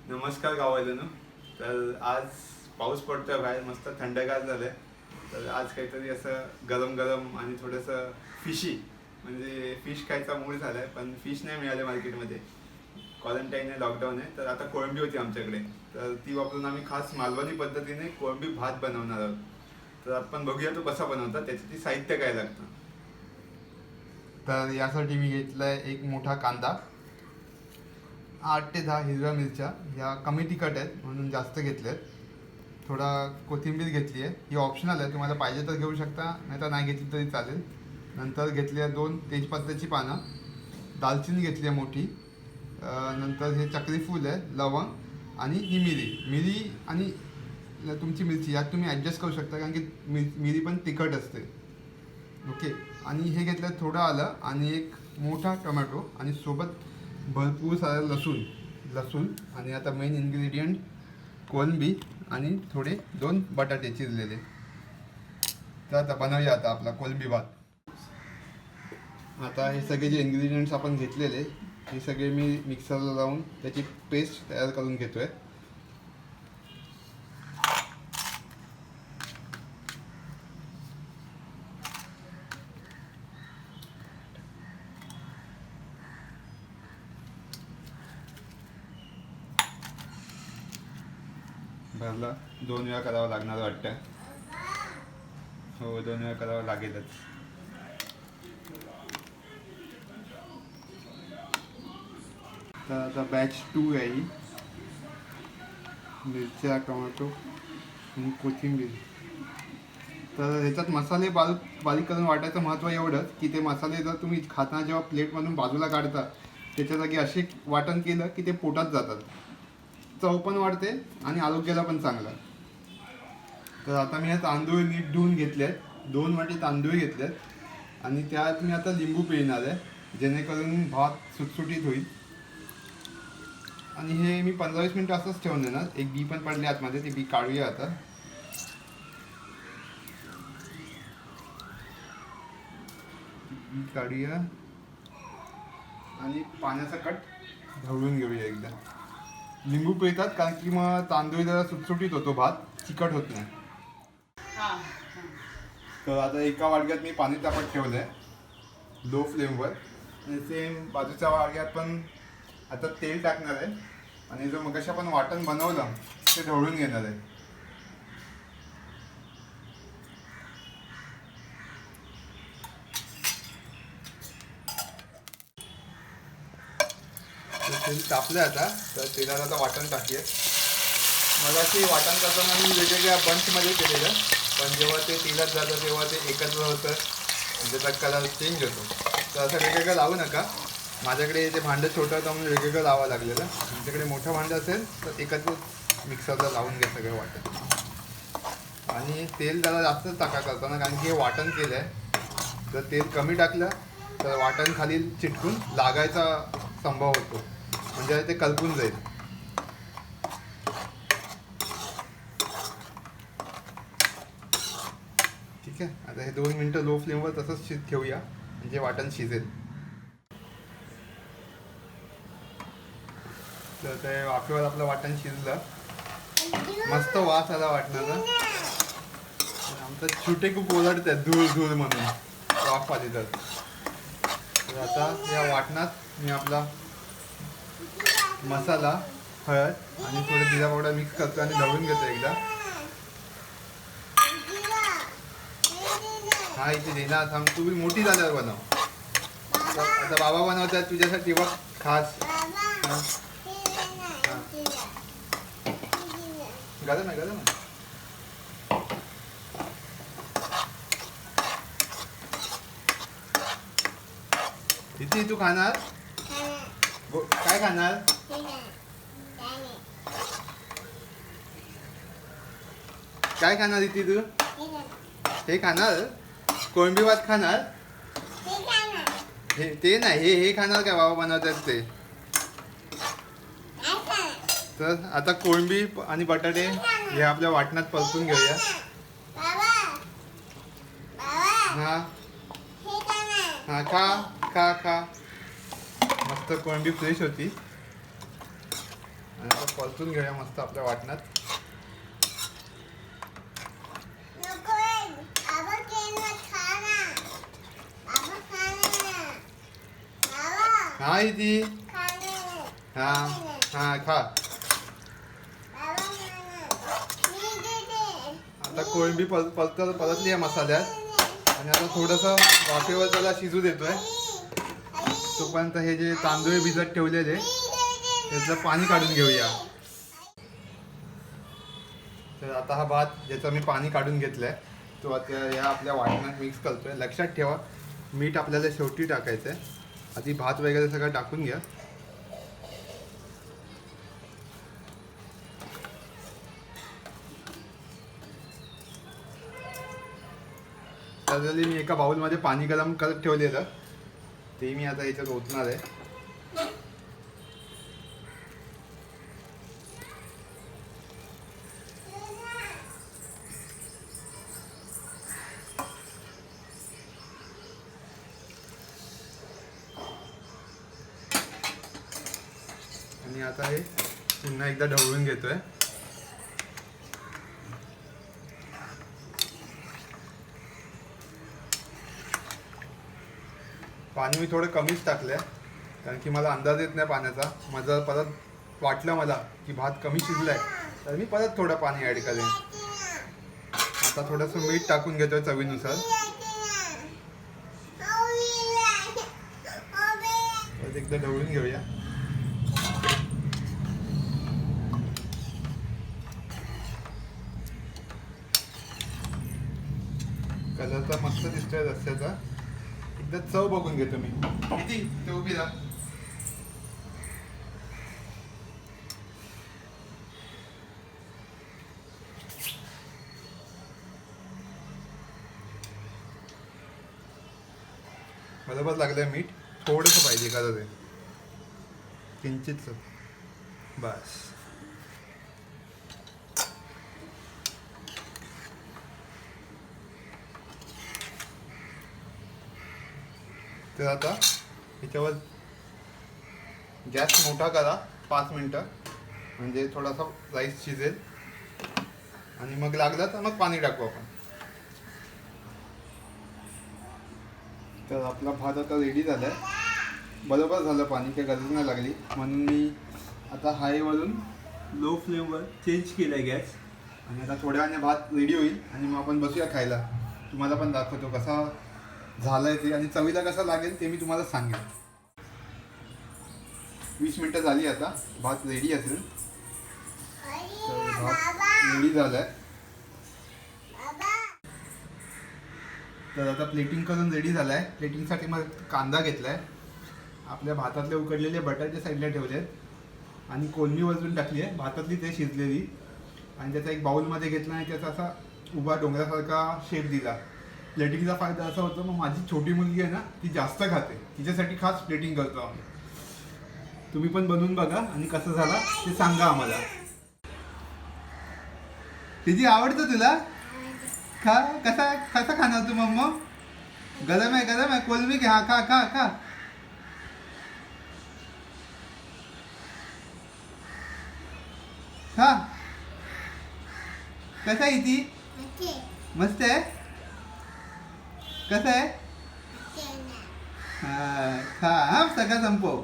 नमस्कार गावाला. तर आज पाऊस पडतोय बाहेर, मस्त थंडगार झालंय. तर आज काहीतरी असं गरम गरम आणि थोडंसं फिशी, म्हणजे फिश खायचा मूड झालाय, पण फिश नाही मिळाले मार्केटमध्ये. क्वारंटाईन आहे, लॉकडाऊन आहे. तर आता कोळंबी होती आमच्याकडे, तर ती वापरून आम्ही खास मालवणी पद्धतीने कोळंबी भात बनवणार आहोत. तर आपण बघूया तो कसा बनवतात, त्यासाठी साहित्य काय लागतं. तर यासाठी मी घेतलाय एक मोठा कांदा, 8 ते 10 हिरव्या मिरच्या. ह्या कमी तिखट आहेत म्हणून जास्त घेतल्यात. थोडा कोथिंबीर घेतली आहे, ही ऑप्शनल आहे, तुम्हाला पाहिजे तर घेऊ शकता, नाही तर नाही घेतली तरी चालेल. नंतर घेतली आहे 2 तेजपत्त्याची पानं, दालचिनी घेतली आहे मोठी, नंतर हे चक्री फूल आहे, लवंग आणि ही मिरी आणि तुमची मिरची यात तुम्ही ॲडजस्ट करू शकता, कारण की मिरी पण तिखट असते. ओके. आणि हे घेतलं थोडं आलं आणि एक मोठा टोमॅटो आणि सोबत भरपूर सारं लसूण आणि आता मेन इन्ग्रेडियंट कोळंबी आणि थोडे 2 बटाटे चिरलेले. तर आता बनवूया आता आपला कोळंबी भात. आता हे सगळे जे इन्ग्रेडियंट्स आपण घेतलेले, हे सगळे मी मिक्सरला लावून त्याची पेस्ट तयार करून घेतोय. भरला 2 वेळा करावं लागणार वाटतं. हो, 2 वेळा करावं लागेलच. तर आता बॅच 2 आहे ही. मिरच्या, टोमॅटो आणि कोथिंबीर. तर ह्याच्यात मसाले बारीक करून वाटायचं महत्त्व एवढंच की ते मसाले जर तुम्ही खाताना जेव्हा प्लेटमधून बाजूला काढता, त्याच्या जागी असे वाटण केलं की ते पोटात जातात, चव पण वाढते आणि आरोग्याला पण चांगलं. तर आता मी हे तांदूळ नीट धुवून घेतले आहेत, 2 वाटी तांदूळ घेतलेत आणि त्यात मी आता लिंबू पिळणार आहे, जेणेकरून भात सुटसुटीत होईल. आणि हे मी 15-20 मिनटं असंच ठेवून देणार. एक बी पण पडले आतमध्ये, ते बी काढूया आता. बी काढूया आणि पाण्याचा कट ढवळून घेऊया एकदा. लिंबू पिळतात कारण की मग तांदूळ जरा सुटसुटीत होतो, भात चिकट होत नाही. तर आता एका वाडग्यात मी पाणी तापत ठेवलं आहे लो फ्लेमवर, आणि सेम बाजूच्या वाडग्यात पण आता तेल टाकणार आहे आणि जो मगाशी आपण वाटण बनवलं ते ढवळून घेणार आहे. तेल तापलं आता, तर तेलात आता वाटण टाकूया. मगाशी वाटण करताना मी वेगवेगळ्या बंचमध्ये केलेलं, पण जेव्हा ते तेलात जातं तेव्हा ते एकत्र होतं, म्हणजे त्याचा कलर चेंज होतो. तर असं वेगवेगळं लावू नका. माझ्याकडे ते भांडं छोटं होतं म्हणून वेगवेगळं लावावं लागलेलं. तुमच्याकडे मोठं भांडं असेल तर एकत्र मिक्सरला लावून घ्या सगळं वाटण. आणि तेल जरा जास्तच टाका करताना, कारण की हे वाटण केलं आहे. जर तेल कमी टाकलं तर वाटण खाली चिटकून लागायचा संभव होतो, म्हणजे ते करपून जाईल. ठीक आहे. आता हे 2 मिनटं लो फ्लेमवर तसंच ठेवूया, म्हणजे वाटण शिजेल. तर ते वाफेवर आपलं वाटण शिजलं, मस्त वास आला वाटणारा. आमचं छोटे खूप ओरडत आहेत धूळ धूळ म्हणून वाफ आली तर. आता या वाटणात मी आपला मसाला, हळद आणि थोडं जिरा पावडर मिक्स करतो आणि ढवळून घेतो एकदा. हा इथे देना थांब, तू मोठी झाल्यावर बनव. आता बाबा बनवतात तुझ्यासाठी बघ खास. गरम आहे गरम आहे. इथे तू खाणार काय खाणार? काय खाणार इथे तू? हे खाणार? कोळंबी भात खाणार? हे ते नाही, हे खाणार काय बाबा बनवतात ते. तर आता कोळंबी आणि बटाटे हे आपल्या वाटणात परतून घेऊया. हा हा, खा खा खा. मस्त कोळंबी फ्रेश होती. आणि आता परतून घेऊया मस्त आपल्या वाटणात. हा ती हा हा खा. आता कोळंबी परतली आहे मसाल्यात आणि आता थोडंसं वाफेवर त्याला शिजू देतोय. तोपर्यंत हे जे तांदूळ भिजत ठेवलेले त्याचं पाणी काढून घेऊया. तर आता हा भात ज्याचं मी पाणी काढून घेतलंय तो आता या आपल्या वाटणात मिक्स करतोय. लक्षात ठेवा मीठ आपल्याला शेवटी टाकायचं आहे. आधी भात वगैरे सगळं टाकून घ्या. त्यासाठी मी एका बाउलमध्ये पाणी गरम करत ठेवलेलं ते मी आता याच्यात ओतणार आहे. आणि आता हे पुन्हा एकदा ढवळून घेतोय. पाणी मी थोडं कमीच टाकलंय कारण की मला अंदाज येत नाही पाण्याचा. माझं परत वाटलं मला की भात कमी शिजलाय तर मी परत थोडं पाणी ॲड करेन. आता थोडंसं मीठ टाकून घेतोय चवीनुसार. परत एकदा ढवळून घेऊया. कलर तर मस्त दिसतोय रस्त्याचा. एकदा चव बघून घेतो मी. किती ते उभी राहा. बरोबर लागलंय मीठ. थोडंसं पाहिजे का ते किंचित बस. तर आता याच्यावर गॅस मोठा करा 5 मिनटं म्हणजे थोडासा राईस शिजेल आणि मग लागलं तर मग पाणी टाकू आपण. तर आपला भात आता रेडी झाला आहे. बरोबर झालं पाणी काही गरज नाही लागली म्हणून मी आता हायवरून लो फ्लेमवर चेंज केलं आहे गॅस. आणि आता थोड्या वेळाने भात रेडी होईल आणि मग आपण बसूया खायला. तुम्हाला पण दाखवतो कसा झालं आहे ते आणि चवीला कसं लागेल ते मी तुम्हाला सांगेन. 20 मिनटं झाली आता भात रेडी असेल. तर भात रेडी झाला आहे. तर आता प्लेटिंग करून रेडी झाला आहे. प्लेटिंगसाठी मग कांदा घेतला आहे. आपल्या भातातले उकडलेले बटाटे साईडला ठेवले आहेत आणि कोळंबी वजून टाकली आहे भातातली ते शिजलेली. आणि त्याचा एक बाउलमध्ये घेतला आणि त्याचा असा उभा डोंगरासारखा शेप दिला. प्लेटिंगचा फायदा असा होतो मग माझी छोटी मुलगी आहे ना ती जास्त खाते. तिच्यासाठी खास प्लेटिंग करतो आम्ही. तुम्ही पण बनवून बघा आणि कसं झालं ते सांगा आम्हाला. तिची आवडतं तुला? खा. कसा कसा खाणार तू मम्मा? गरम आहे कोलंबी घ्या. खा खा खा. खा. कसा आहे ती? मस्त आहे. कसं आहे? हा खा. हा सगळं संपव.